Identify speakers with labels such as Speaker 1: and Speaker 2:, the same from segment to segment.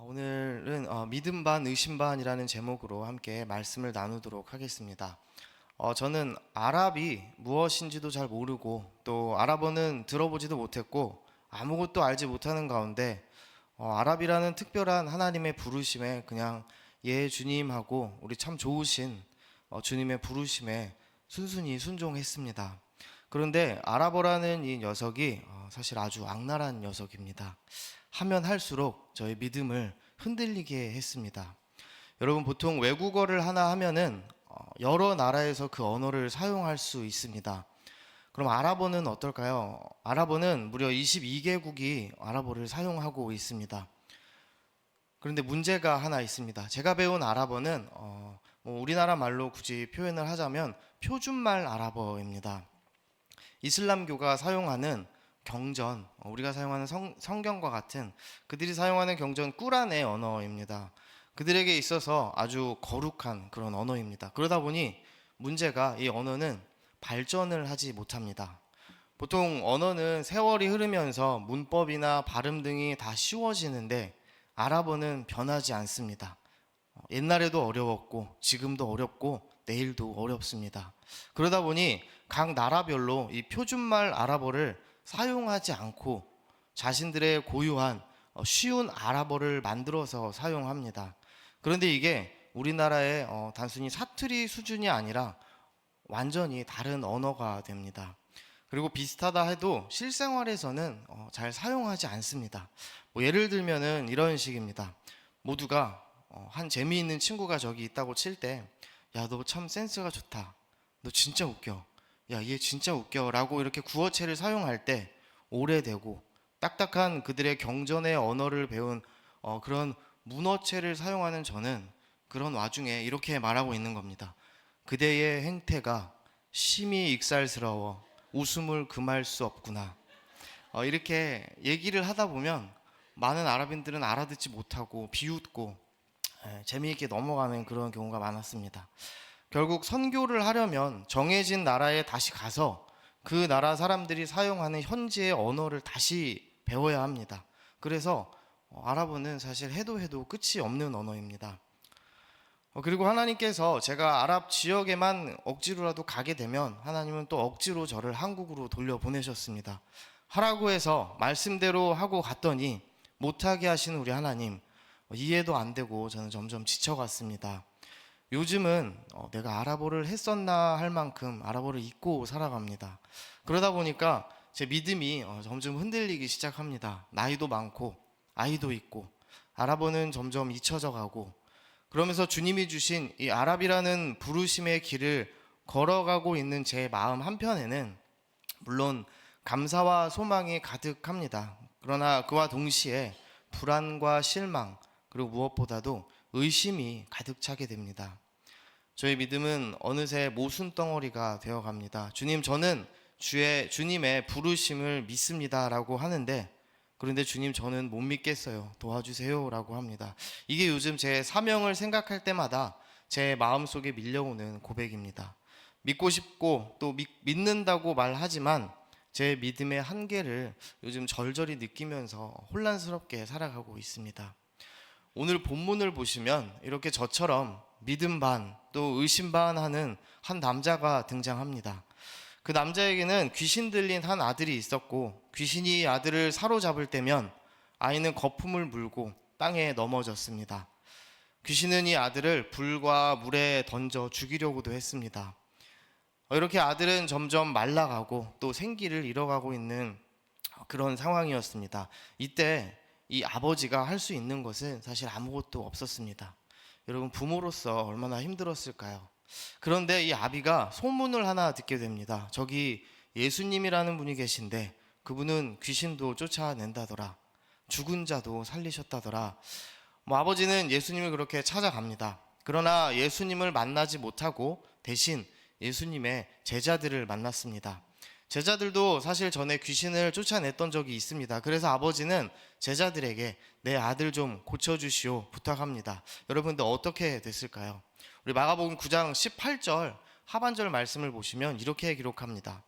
Speaker 1: 오늘은 믿음 반 의심 반이라는 제목으로 함께 말씀을 나누도록 하겠습니다. 저는 아랍이 무엇인지도 잘 모르고 또 아랍어는 들어보지도 못했고 아무것도 알지 못하는 가운데 아랍이라는 특별한 하나님의 부르심에 그냥 예 주님 하고 우리 참 좋으신 주님의 부르심에 순순히 순종했습니다. 그런데 아랍어라는 이 녀석이 사실 아주 악랄한 녀석입니다. 하면 할수록 저의 믿음을 흔들리게 했습니다. 여러분, 보통 외국어를 하나 하면은 여러 나라에서 그 언어를 사용할 수 있습니다. 그럼 아랍어는 어떨까요? 아랍어는 무려 22개국이 아랍어를 사용하고 있습니다. 그런데 문제가 하나 있습니다. 제가 배운 아랍어는 우리나라 말로 굳이 표현을 하자면 표준말 아랍어입니다. 이슬람교가 사용하는 경전, 우리가 사용하는 성경과 같은 그들이 사용하는 경전 꾸란의 언어입니다. 그들에게 있어서 아주 거룩한 그런 언어입니다. 그러다 보니 문제가 이 언어는 발전을 하지 못합니다. 보통 언어는 세월이 흐르면서 문법이나 발음 등이 다 쉬워지는데 아랍어는 변하지 않습니다. 옛날에도 어려웠고 지금도 어렵고 내일도 어렵습니다. 그러다 보니 각 나라별로 이 표준말 아랍어를 사용하지 않고 자신들의 고유한 쉬운 아랍어를 만들어서 사용합니다. 그런데 이게 우리나라의 단순히 사투리 수준이 아니라 완전히 다른 언어가 됩니다. 그리고 비슷하다 해도 실생활에서는 잘 사용하지 않습니다. 예를 들면은 이런 식입니다. 모두가 한 재미있는 친구가 저기 있다고 칠 때, 야, 너 참 센스가 좋다. 너 진짜 웃겨. 야, 얘 진짜 웃겨. 라고 이렇게 구어체를 사용할 때 오래되고 딱딱한 그들의 경전의 언어를 배운 그런 문어체를 사용하는 저는 그런 와중에 이렇게 말하고 있는 겁니다. 그대의 행태가 심히 익살스러워 웃음을 금할 수 없구나. 이렇게 얘기를 하다 보면 많은 아랍인들은 알아듣지 못하고 비웃고 재미있게 넘어가는 그런 경우가 많았습니다. 결국 선교를 하려면 정해진 나라에 다시 가서 그 나라 사람들이 사용하는 현지의 언어를 다시 배워야 합니다. 그래서 아랍어는 사실 해도 끝이 없는 언어입니다. 그리고 하나님께서 제가 아랍 지역에만 억지로라도 가게 되면 하나님은 또 억지로 저를 한국으로 돌려보내셨습니다. 하라고 해서 말씀대로 하고 갔더니 못하게 하신 우리 하나님, 이해도 안 되고 저는 점점 지쳐갔습니다. 요즘은 내가 아랍어를 했었나 할 만큼 아랍어를 잊고 살아갑니다. 그러다 보니까 제 믿음이 점점 흔들리기 시작합니다. 나이도 많고 아이도 있고 아랍어는 점점 잊혀져 가고, 그러면서 주님이 주신 이 아랍이라는 부르심의 길을 걸어가고 있는 제 마음 한편에는 물론 감사와 소망이 가득합니다. 그러나 그와 동시에 불안과 실망, 그리고 무엇보다도 의심이 가득 차게 됩니다. 저의 믿음은 어느새 모순덩어리가 되어갑니다. 주님, 저는 주님의 부르심을 믿습니다라고 하는데, 그런데 주님, 저는 못 믿겠어요. 도와주세요라고 합니다. 이게 요즘 제 사명을 생각할 때마다 제 마음속에 밀려오는 고백입니다. 믿고 싶고 또 믿는다고 말하지만 제 믿음의 한계를 요즘 절절히 느끼면서 혼란스럽게 살아가고 있습니다. 오늘 본문을 보시면 이렇게 저처럼 믿음 반 또 의심 반 하는 한 남자가 등장합니다. 그 남자에게는 귀신 들린 한 아들이 있었고, 귀신이 아들을 사로잡을 때면 아이는 거품을 물고 땅에 넘어졌습니다. 귀신은 이 아들을 불과 물에 던져 죽이려고도 했습니다. 이렇게 아들은 점점 말라가고 또 생기를 잃어가고 있는 그런 상황이었습니다. 이때 이 아버지가 할 수 있는 것은 사실 아무것도 없었습니다. 여러분, 부모로서 얼마나 힘들었을까요? 그런데 이 아비가 소문을 하나 듣게 됩니다. 저기 예수님이라는 분이 계신데 그분은 귀신도 쫓아낸다더라. 죽은 자도 살리셨다더라. 아버지는 예수님을 그렇게 찾아갑니다. 그러나 예수님을 만나지 못하고 대신 예수님의 제자들을 만났습니다. 제자들도 사실 전에 귀신을 쫓아냈던 적이 있습니다. 그래서 아버지는 제자들에게 내 아들 좀 고쳐주시오 부탁합니다. 여러분들 어떻게 됐을까요? 우리 마가복음 9장 18절 하반절 말씀을 보시면 이렇게 기록합니다.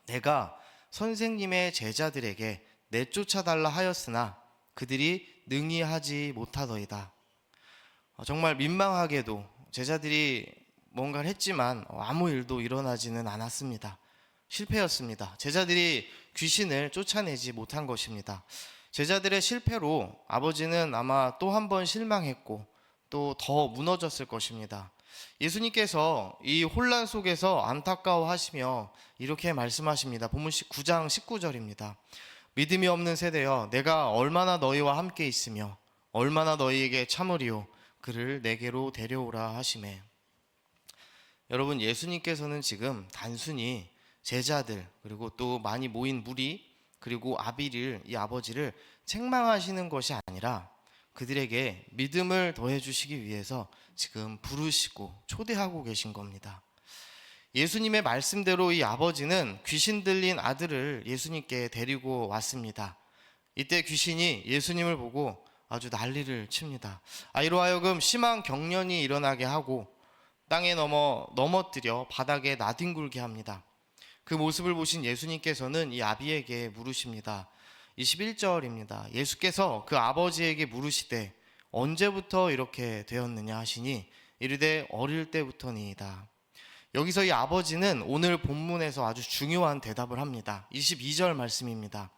Speaker 1: 내가 선생님의 제자들에게 내쫓아달라 하였으나 그들이 능히 하지 못하더이다. 정말 민망하게도 제자들이 뭔가를 했지만 아무 일도 일어나지는 않았습니다. 실패였습니다. 제자들이 귀신을 쫓아내지 못한 것입니다. 제자들의 실패로 아버지는 아마 또 한 번 실망했고 또 더 무너졌을 것입니다. 예수님께서 이 혼란 속에서 안타까워하시며 이렇게 말씀하십니다. 본문 9장 19절입니다. 믿음이 없는 세대여, 내가 얼마나 너희와 함께 있으며 얼마나 너희에게 참으리요, 그를 내게로 데려오라 하시매. 여러분, 예수님께서는 지금 단순히 제자들 그리고 또 많이 모인 무리 그리고 이 아버지를 책망하시는 것이 아니라 그들에게 믿음을 더해 주시기 위해서 지금 부르시고 초대하고 계신 겁니다. 예수님의 말씀대로 이 아버지는 귀신 들린 아들을 예수님께 데리고 왔습니다. 이때 귀신이 예수님을 보고 아주 난리를 칩니다. 이로 하여금 심한 경련이 일어나게 하고 땅에 넘어뜨려 바닥에 나뒹굴게 합니다. 그 모습을 보신 예수님께서는 이 아비에게 물으십니다. 21절입니다. 예수께서 그 아버지에게 물으시되 언제부터 이렇게 되었느냐 하시니 이르되 어릴 때부터니이다. 여기서 이 아버지는 오늘 본문에서 아주 중요한 대답을 합니다. 22절 말씀입니다.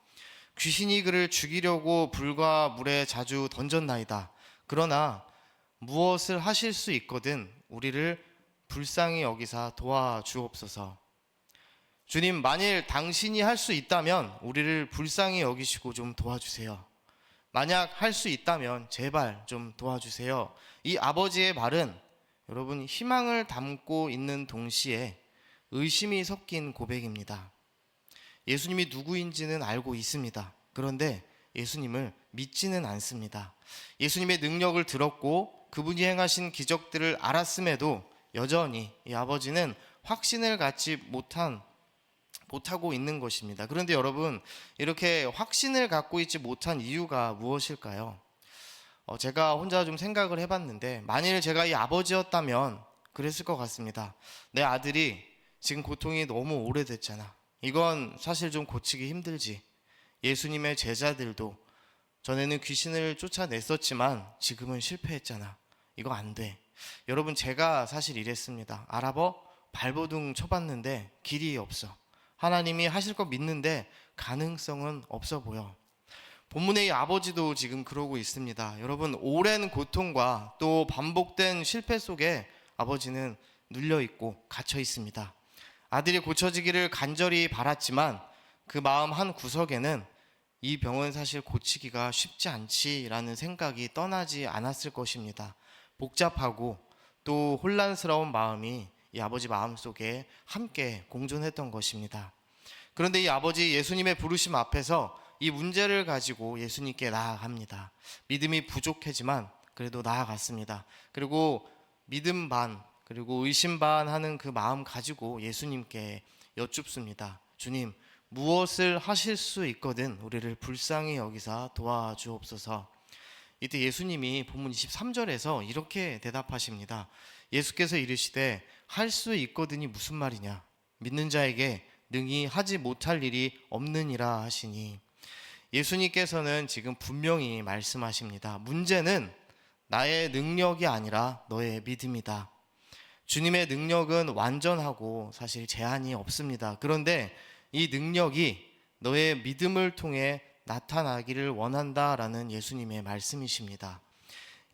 Speaker 1: 귀신이 그를 죽이려고 불과 물에 자주 던졌나이다. 그러나 무엇을 하실 수 있거든 우리를 불쌍히 여기사 도와주옵소서. 주님, 만일 당신이 할 수 있다면 우리를 불쌍히 여기시고 좀 도와주세요. 만약 할 수 있다면 제발 좀 도와주세요. 이 아버지의 말은 여러분, 희망을 담고 있는 동시에 의심이 섞인 고백입니다. 예수님이 누구인지는 알고 있습니다. 그런데 예수님을 믿지는 않습니다. 예수님의 능력을 들었고 그분이 행하신 기적들을 알았음에도 여전히 이 아버지는 확신을 갖지 못하고 있는 것입니다. 그런데 여러분, 이렇게 확신을 갖고 있지 못한 이유가 무엇일까요? 제가 혼자 좀 생각을 해봤는데 만일 제가 이 아버지였다면 그랬을 것 같습니다. 내 아들이 지금 고통이 너무 오래됐잖아. 이건 사실 좀 고치기 힘들지. 예수님의 제자들도 전에는 귀신을 쫓아냈었지만 지금은 실패했잖아. 이거 안 돼. 여러분, 제가 사실 이랬습니다. 알아봐? 발버둥 쳐봤는데 길이 없어. 하나님이 하실 거 믿는데 가능성은 없어 보여. 본문의 이 아버지도 지금 그러고 있습니다. 여러분, 오랜 고통과 또 반복된 실패 속에 아버지는 눌려있고 갇혀 있습니다. 아들이 고쳐지기를 간절히 바랐지만 그 마음 한 구석에는 이 병은 사실 고치기가 쉽지 않지라는 생각이 떠나지 않았을 것입니다. 복잡하고 또 혼란스러운 마음이 이 아버지 마음속에 함께 공존했던 것입니다. 그런데 이 아버지 예수님의 부르심 앞에서 이 문제를 가지고 예수님께 나아갑니다. 믿음이 부족하지만 그래도 나아갔습니다. 그리고 믿음 반 그리고 의심 반 하는 그 마음 가지고 예수님께 여쭙습니다. 주님, 무엇을 하실 수 있거든 우리를 불쌍히 여기사 도와주옵소서. 이때 예수님이 본문 23절에서 이렇게 대답하십니다. 예수께서 이르시되 할 수 있거든이 무슨 말이냐? 믿는 자에게 능히 하지 못할 일이 없느니라 하시니, 예수님께서는 지금 분명히 말씀하십니다. 문제는 나의 능력이 아니라 너의 믿음이다. 주님의 능력은 완전하고 사실 제한이 없습니다. 그런데 이 능력이 너의 믿음을 통해 나타나기를 원한다라는 예수님의 말씀이십니다.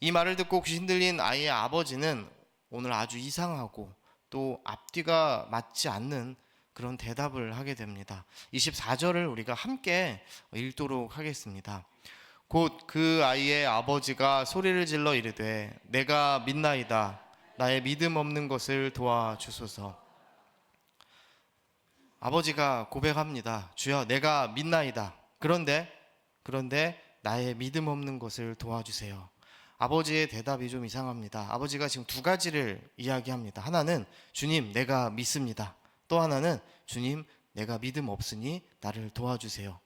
Speaker 1: 이 말을 듣고 귀신 들린 아이의 아버지는 오늘 아주 이상하고 또 앞뒤가 맞지 않는 그런 대답을 하게 됩니다. 24절을 우리가 함께 읽도록 하겠습니다. 곧 그 아이의 아버지가 소리를 질러 이르되 내가 믿나이다. 나의 믿음 없는 것을 도와주소서. 아버지가 고백합니다. 주여, 내가 믿나이다. 그런데 나의 믿음 없는 것을 도와주세요. 아버지의 대답이 좀 이상합니다. 아버지가 지금 두 가지를 이야기합니다. 하나는 주님, 내가 믿습니다. 또 하나는 주님, 내가 믿음 없으니 나를 도와주세요.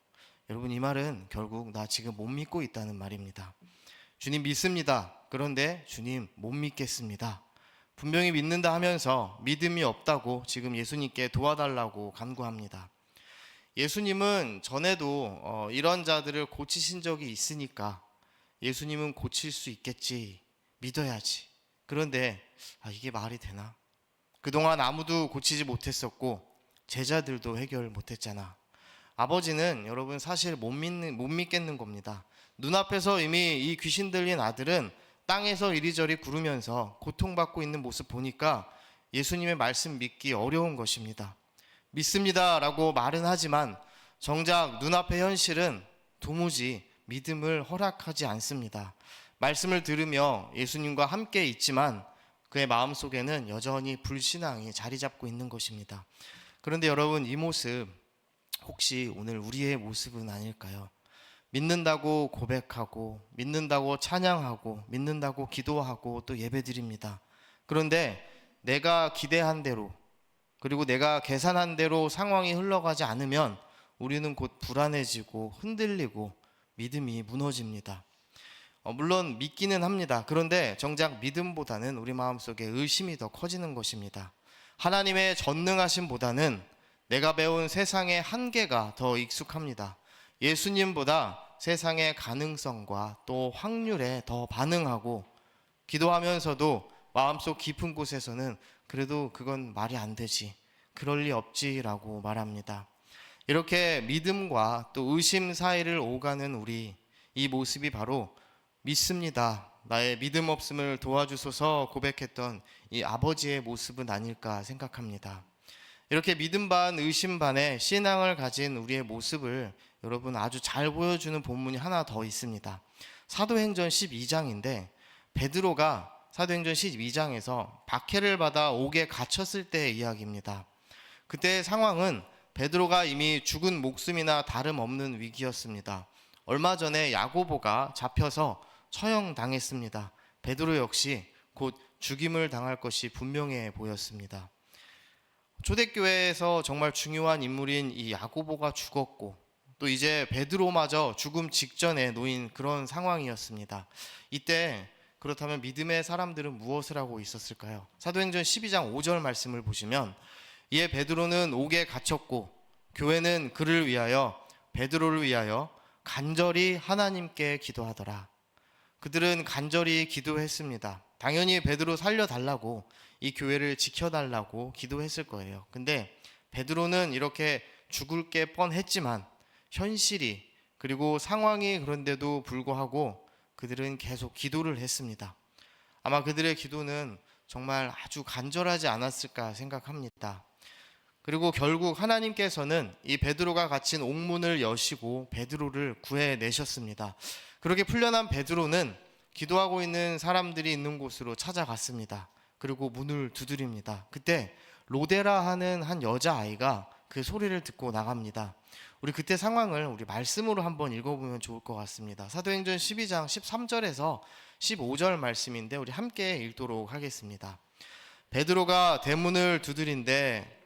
Speaker 1: 여러분, 이 말은 결국 나 지금 못 믿고 있다는 말입니다. 주님 믿습니다. 그런데 주님 못 믿겠습니다. 분명히 믿는다 하면서 믿음이 없다고 지금 예수님께 도와달라고 간구합니다. 예수님은 전에도 이런 자들을 고치신 적이 있으니까 예수님은 고칠 수 있겠지, 믿어야지. 그런데 이게 말이 되나? 그동안 아무도 고치지 못했었고 제자들도 해결 못했잖아. 아버지는 여러분 사실 못 믿겠는 겁니다. 눈앞에서 이미 이 귀신 들린 아들은 땅에서 이리저리 구르면서 고통받고 있는 모습 보니까 예수님의 말씀 믿기 어려운 것입니다. 믿습니다 라고 말은 하지만 정작 눈앞의 현실은 도무지 믿음을 허락하지 않습니다. 말씀을 들으며 예수님과 함께 있지만 그의 마음속에는 여전히 불신앙이 자리 잡고 있는 것입니다. 그런데 여러분, 이 모습 혹시 오늘 우리의 모습은 아닐까요? 믿는다고 고백하고, 믿는다고 찬양하고, 믿는다고 기도하고 또 예배드립니다. 그런데 내가 기대한 대로, 그리고 내가 계산한 대로 상황이 흘러가지 않으면 우리는 곧 불안해지고 흔들리고 믿음이 무너집니다. 물론 믿기는 합니다. 그런데 정작 믿음보다는 우리 마음속에 의심이 더 커지는 것입니다. 하나님의 전능하심보다는 내가 배운 세상의 한계가 더 익숙합니다. 예수님보다 세상의 가능성과 또 확률에 더 반응하고, 기도하면서도 마음속 깊은 곳에서는 그래도 그건 말이 안 되지, 그럴 리 없지라고 말합니다. 이렇게 믿음과 또 의심 사이를 오가는 우리, 이 모습이 바로 믿습니다, 나의 믿음 없음을 도와주소서 고백했던 이 아버지의 모습은 아닐까 생각합니다. 이렇게 믿음 반 의심 반의 신앙을 가진 우리의 모습을 여러분 아주 잘 보여주는 본문이 하나 더 있습니다. 사도행전 12장인데 베드로가 사도행전 12장에서 박해를 받아 옥에 갇혔을 때의 이야기입니다. 그때의 상황은 베드로가 이미 죽은 목숨이나 다름없는 위기였습니다. 얼마 전에 야고보가 잡혀서 처형당했습니다. 베드로 역시 곧 죽임을 당할 것이 분명해 보였습니다. 초대교회에서 정말 중요한 인물인 이 야고보가 죽었고 또 이제 베드로마저 죽음 직전에 놓인 그런 상황이었습니다. 이때 그렇다면 믿음의 사람들은 무엇을 하고 있었을까요? 사도행전 12장 5절 말씀을 보시면, 이에 베드로는 옥에 갇혔고 교회는 그를 위하여, 베드로를 위하여 간절히 하나님께 기도하더라. 그들은 간절히 기도했습니다. 당연히 베드로 살려달라고, 이 교회를 지켜달라고 기도했을 거예요. 근데 베드로는 이렇게 죽을 게 뻔했지만 현실이, 그리고 상황이 그런데도 불구하고 그들은 계속 기도를 했습니다. 아마 그들의 기도는 정말 아주 간절하지 않았을까 생각합니다. 그리고 결국 하나님께서는 이 베드로가 갇힌 옥문을 여시고 베드로를 구해내셨습니다. 그렇게 풀려난 베드로는 기도하고 있는 사람들이 있는 곳으로 찾아갔습니다. 그리고 문을 두드립니다. 그때 로데라 하는 한 여자아이가 그 소리를 듣고 나갑니다. 우리 그때 상황을 우리 말씀으로 한번 읽어보면 좋을 것 같습니다. 사도행전 12장 13절에서 15절 말씀인데 우리 함께 읽도록 하겠습니다. 베드로가 대문을 두드린데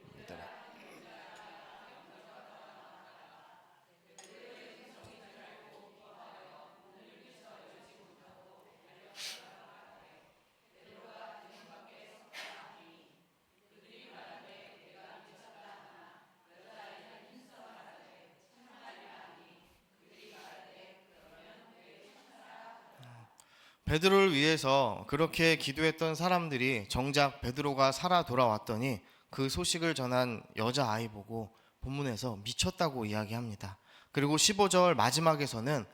Speaker 1: 베드로를 위해서 그렇게 기도했던 사람들이 정작 베드로가 살아 돌아왔더니 그 소식을 전한 여자아이 보고 본문에서 미쳤다고 이야기합니다. 그리고 15절 마지막에서는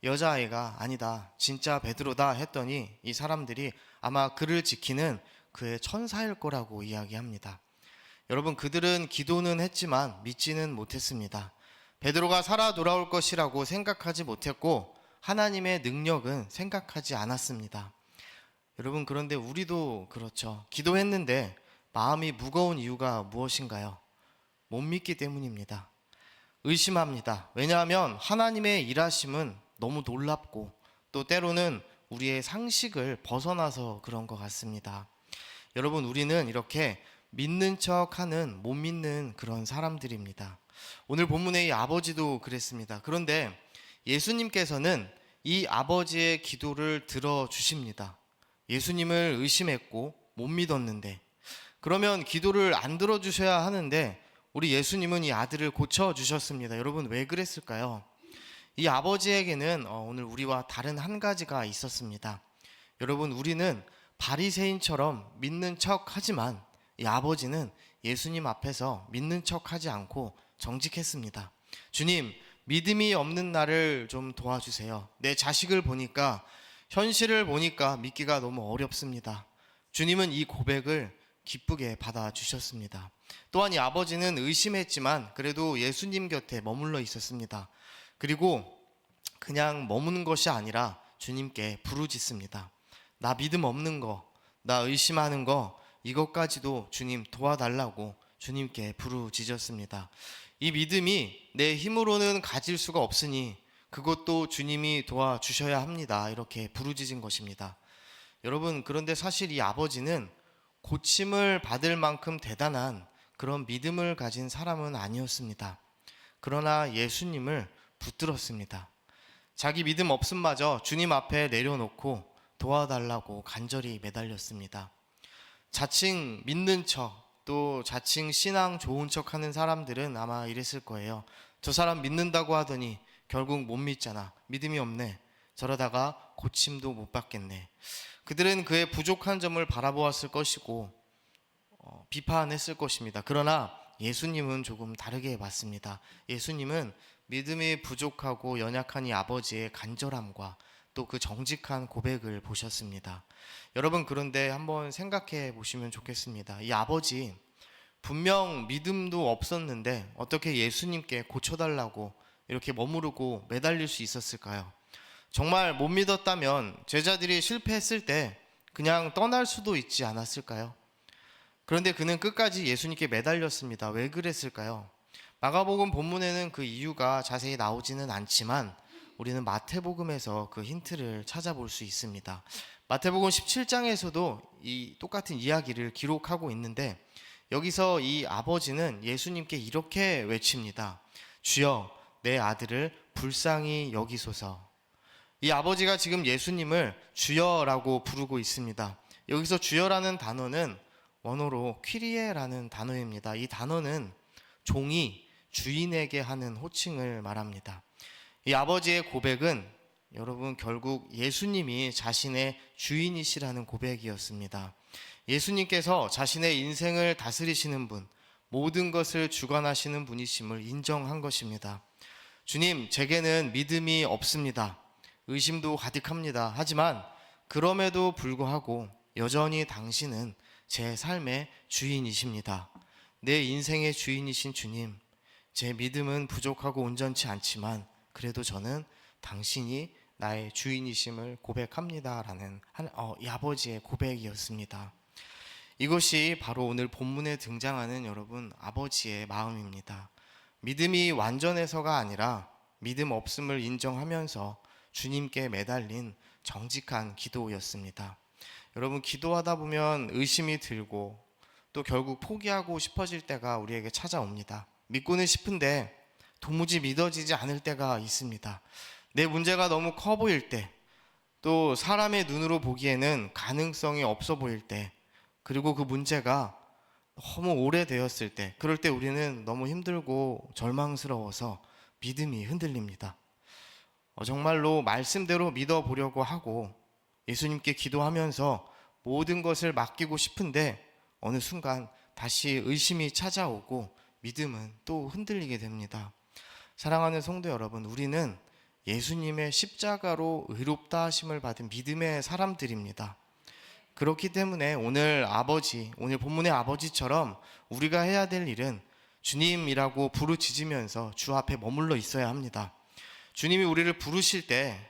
Speaker 1: 여자아이가 아니다, 진짜 베드로다 했더니 이 사람들이 아마 그를 지키는 그의 천사일 거라고 이야기합니다. 여러분, 그들은 기도는 했지만 믿지는 못했습니다. 베드로가 살아 돌아올 것이라고 생각하지 못했고 하나님의 능력은 생각하지 않았습니다. 여러분, 그런데 우리도 그렇죠. 기도했는데 마음이 무거운 이유가 무엇인가요? 못 믿기 때문입니다. 의심합니다. 왜냐하면 하나님의 일하심은 너무 놀랍고 또 때로는 우리의 상식을 벗어나서 그런 것 같습니다. 여러분, 우리는 이렇게 믿는 척하는 못 믿는 그런 사람들입니다. 오늘 본문의 이 아버지도 그랬습니다. 그런데 예수님께서는 이 아버지의 기도를 들어주십니다. 예수님을 의심했고 못 믿었는데, 그러면 기도를 안 들어주셔야 하는데 우리 예수님은 이 아들을 고쳐주셨습니다. 여러분, 왜 그랬을까요? 이 아버지에게는 오늘 우리와 다른 한 가지가 있었습니다. 여러분, 우리는 바리새인처럼 믿는 척 하지만 이 아버지는 예수님 앞에서 믿는 척 하지 않고 정직했습니다. 주님, 믿음이 없는 나를 좀 도와주세요. 내 자식을 보니까, 현실을 보니까 믿기가 너무 어렵습니다. 주님은 이 고백을 기쁘게 받아주셨습니다. 또한 이 아버지는 의심했지만 그래도 예수님 곁에 머물러 있었습니다. 그리고 그냥 머무는 것이 아니라 주님께 부르짖습니다. 나 믿음 없는 거, 나 의심하는 거, 이것까지도 주님 도와달라고 주님께 부르짖었습니다. 이 믿음이 내 힘으로는 가질 수가 없으니 그것도 주님이 도와주셔야 합니다. 이렇게 부르짖은 것입니다. 여러분, 그런데 사실 이 아버지는 고침을 받을 만큼 대단한 그런 믿음을 가진 사람은 아니었습니다. 그러나 예수님을 붙들었습니다. 자기 믿음 없음마저 주님 앞에 내려놓고 도와달라고 간절히 매달렸습니다. 자칭 믿는 척, 또 자칭 신앙 좋은 척 하는 사람들은 아마 이랬을 거예요. 저 사람 믿는다고 하더니 결국 못 믿잖아. 믿음이 없네. 저러다가 고침도 못 받겠네. 그들은 그의 부족한 점을 바라보았을 것이고 비판했을 것입니다. 그러나 예수님은 조금 다르게 봤습니다. 예수님은 믿음이 부족하고 연약한 이 아버지의 간절함과 또 그 정직한 고백을 보셨습니다. 여러분, 그런데 한번 생각해 보시면 좋겠습니다. 이 아버지 분명 믿음도 없었는데 어떻게 예수님께 고쳐달라고 이렇게 머무르고 매달릴 수 있었을까요? 정말 못 믿었다면 제자들이 실패했을 때 그냥 떠날 수도 있지 않았을까요? 그런데 그는 끝까지 예수님께 매달렸습니다. 왜 그랬을까요? 마가복음 본문에는 그 이유가 자세히 나오지는 않지만 우리는 마태복음에서 그 힌트를 찾아볼 수 있습니다. 마태복음 17장에서도 이 똑같은 이야기를 기록하고 있는데 여기서 이 아버지는 예수님께 이렇게 외칩니다. 주여, 내 아들을 불쌍히 여기소서. 이 아버지가 지금 예수님을 주여라고 부르고 있습니다. 여기서 주여라는 단어는 원어로 퀴리에라는 단어입니다. 이 단어는 종이 주인에게 하는 호칭을 말합니다. 이 아버지의 고백은 여러분 결국 예수님이 자신의 주인이시라는 고백이었습니다. 예수님께서 자신의 인생을 다스리시는 분, 모든 것을 주관하시는 분이심을 인정한 것입니다. 주님, 제게는 믿음이 없습니다. 의심도 가득합니다. 하지만 그럼에도 불구하고 여전히 당신은 제 삶의 주인이십니다. 내 인생의 주인이신 주님, 제 믿음은 부족하고 온전치 않지만 그래도 저는 당신이 나의 주인이심을 고백합니다라는 이 아버지의 고백이었습니다. 이것이 바로 오늘 본문에 등장하는 여러분 아버지의 마음입니다. 믿음이 완전해서가 아니라 믿음 없음을 인정하면서 주님께 매달린 정직한 기도였습니다. 여러분, 기도하다 보면 의심이 들고 또 결국 포기하고 싶어질 때가 우리에게 찾아옵니다. 믿고는 싶은데 도무지 믿어지지 않을 때가 있습니다. 내 문제가 너무 커 보일 때, 또 사람의 눈으로 보기에는 가능성이 없어 보일 때, 그리고 그 문제가 너무 오래되었을 때, 그럴 때 우리는 너무 힘들고 절망스러워서 믿음이 흔들립니다. 정말로 말씀대로 믿어보려고 하고 예수님께 기도하면서 모든 것을 맡기고 싶은데 어느 순간 다시 의심이 찾아오고 믿음은 또 흔들리게 됩니다. 사랑하는 성도 여러분, 우리는 예수님의 십자가로 의롭다 하심을 받은 믿음의 사람들입니다. 그렇기 때문에 오늘 본문의 아버지처럼 우리가 해야 될 일은 주님이라고 부르짖으면서 주 앞에 머물러 있어야 합니다. 주님이 우리를 부르실 때,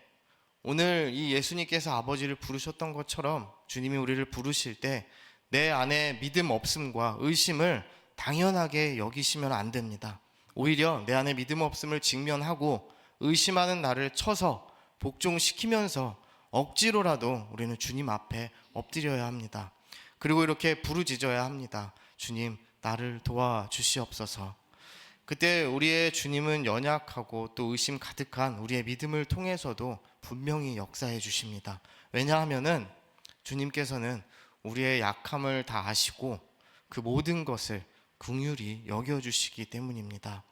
Speaker 1: 오늘 이 예수님께서 아버지를 부르셨던 것처럼 주님이 우리를 부르실 때 내 안에 믿음 없음과 의심을 당연하게 여기시면 안 됩니다. 오히려 내 안에 믿음 없음을 직면하고 의심하는 나를 쳐서 복종시키면서 억지로라도 우리는 주님 앞에 엎드려야 합니다. 그리고 이렇게 부르짖어야 합니다. 주님, 나를 도와주시옵소서. 그때 우리의 주님은 연약하고 또 의심 가득한 우리의 믿음을 통해서도 분명히 역사해 주십니다. 왜냐하면은 주님께서는 우리의 약함을 다 아시고 그 모든 것을 긍휼히 여겨주시기 때문입니다.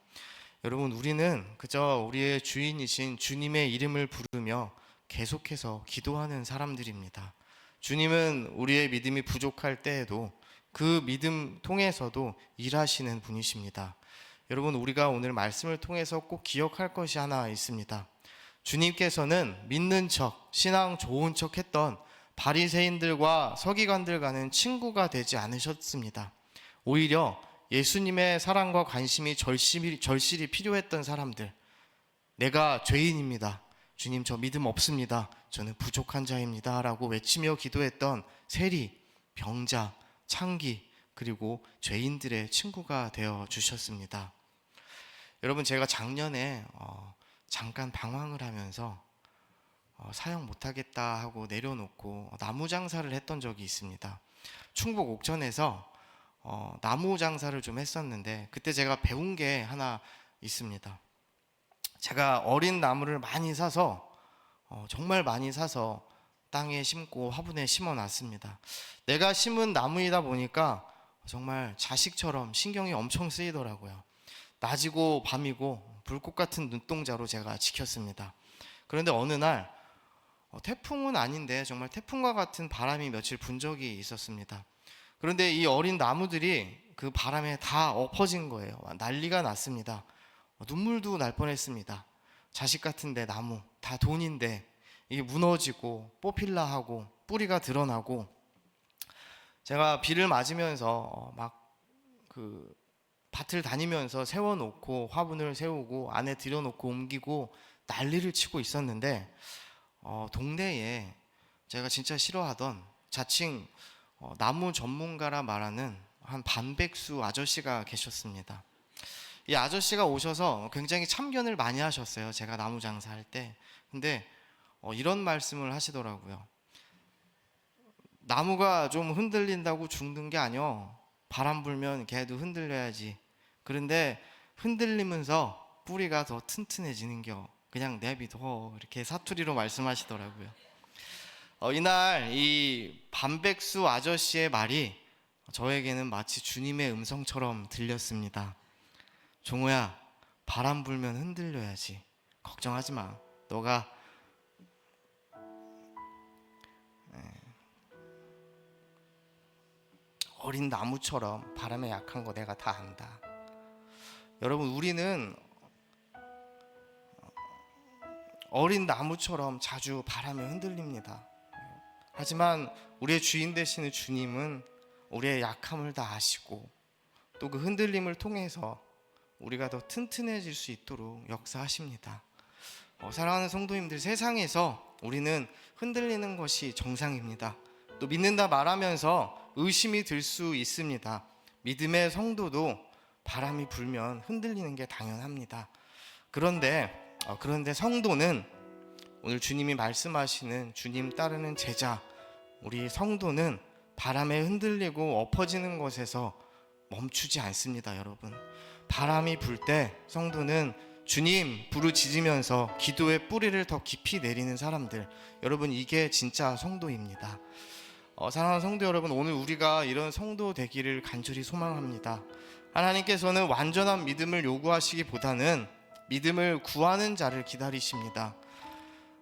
Speaker 1: 여러분, 우리는 그저 우리의 주인이신 주님의 이름을 부르며 계속해서 기도하는 사람들입니다. 주님은 우리의 믿음이 부족할 때에도 그 믿음 통해서도 일하시는 분이십니다. 여러분, 우리가 오늘 말씀을 통해서 꼭 기억할 것이 하나 있습니다. 주님께서는 믿는 척, 신앙 좋은 척 했던 바리새인들과 서기관들과는 친구가 되지 않으셨습니다. 오히려 예수님의 사랑과 관심이 절실히 필요했던 사람들, 내가 죄인입니다, 주님 저 믿음 없습니다, 저는 부족한 자입니다 라고 외치며 기도했던 세리, 병자, 창기, 그리고 죄인들의 친구가 되어 주셨습니다. 여러분, 제가 작년에 잠깐 방황을 하면서 사역 못하겠다 하고 내려놓고 나무 장사를 했던 적이 있습니다. 충북 옥천에서 나무 장사를 좀 했었는데, 그때 제가 배운 게 하나 있습니다. 제가 어린 나무를 많이 사서 정말 많이 사서 땅에 심고 화분에 심어 놨습니다. 내가 심은 나무이다 보니까 정말 자식처럼 신경이 엄청 쓰이더라고요. 낮이고 밤이고 불꽃 같은 눈동자로 제가 지켰습니다. 그런데 어느 날 태풍은 아닌데 정말 태풍과 같은 바람이 며칠 분 적이 있었습니다. 그런데 이 어린 나무들이 그 바람에 다 엎어진 거예요. 난리가 났습니다. 눈물도 날 뻔했습니다. 자식 같은데 나무, 다 돈인데 이게 무너지고 뽑힐라 하고 뿌리가 드러나고, 제가 비를 맞으면서 막 그 밭을 다니면서 세워놓고 화분을 세우고 안에 들여놓고 옮기고 난리를 치고 있었는데, 동네에 제가 진짜 싫어하던 자칭 나무 전문가라 말하는 한 반백수 아저씨가 계셨습니다. 이 아저씨가 오셔서 굉장히 참견을 많이 하셨어요, 제가 나무 장사할 때. 근데 이런 말씀을 하시더라고요. 나무가 좀 흔들린다고 죽는 게 아니여, 바람 불면 걔도 흔들려야지. 그런데 흔들리면서 뿌리가 더 튼튼해지는겨, 그냥 내비둬, 이렇게 사투리로 말씀하시더라고요. 이날 이 반백수 아저씨의 말이 저에게는 마치 주님의 음성처럼 들렸습니다. 종호야, 바람 불면 흔들려야지, 걱정하지 마, 너가 어린 나무처럼 바람에 약한 거 내가 다 안다. 여러분, 우리는 어린 나무처럼 자주 바람에 흔들립니다. 하지만 우리의 주인 되시는 주님은 우리의 약함을 다 아시고 또 그 흔들림을 통해서 우리가 더 튼튼해질 수 있도록 역사하십니다. 사랑하는 성도님들, 세상에서 우리는 흔들리는 것이 정상입니다. 또 믿는다 말하면서 의심이 들 수 있습니다. 믿음의 성도도 바람이 불면 흔들리는 게 당연합니다. 그런데 성도는, 오늘 주님이 말씀하시는 주님 따르는 제자, 우리 성도는 바람에 흔들리고 엎어지는 것에서 멈추지 않습니다. 여러분, 바람이 불 때 성도는 주님 부르짖으면서 기도의 뿌리를 더 깊이 내리는 사람들, 여러분, 이게 진짜 성도입니다. 사랑하는 성도 여러분, 오늘 우리가 이런 성도 되기를 간절히 소망합니다. 하나님께서는 완전한 믿음을 요구하시기보다는 믿음을 구하는 자를 기다리십니다.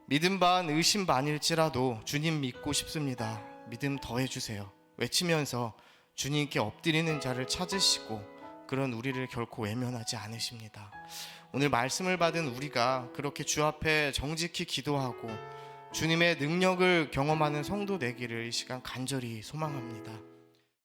Speaker 1: 믿음 반 의심 반일지라도 주님 믿고 싶습니다, 믿음 더해주세요 외치면서 주님께 엎드리는 자를 찾으시고 그런 우리를 결코 외면하지 않으십니다. 오늘 말씀을 받은 우리가 그렇게 주 앞에 정직히 기도하고 주님의 능력을 경험하는 성도 되기를 이 시간 간절히 소망합니다.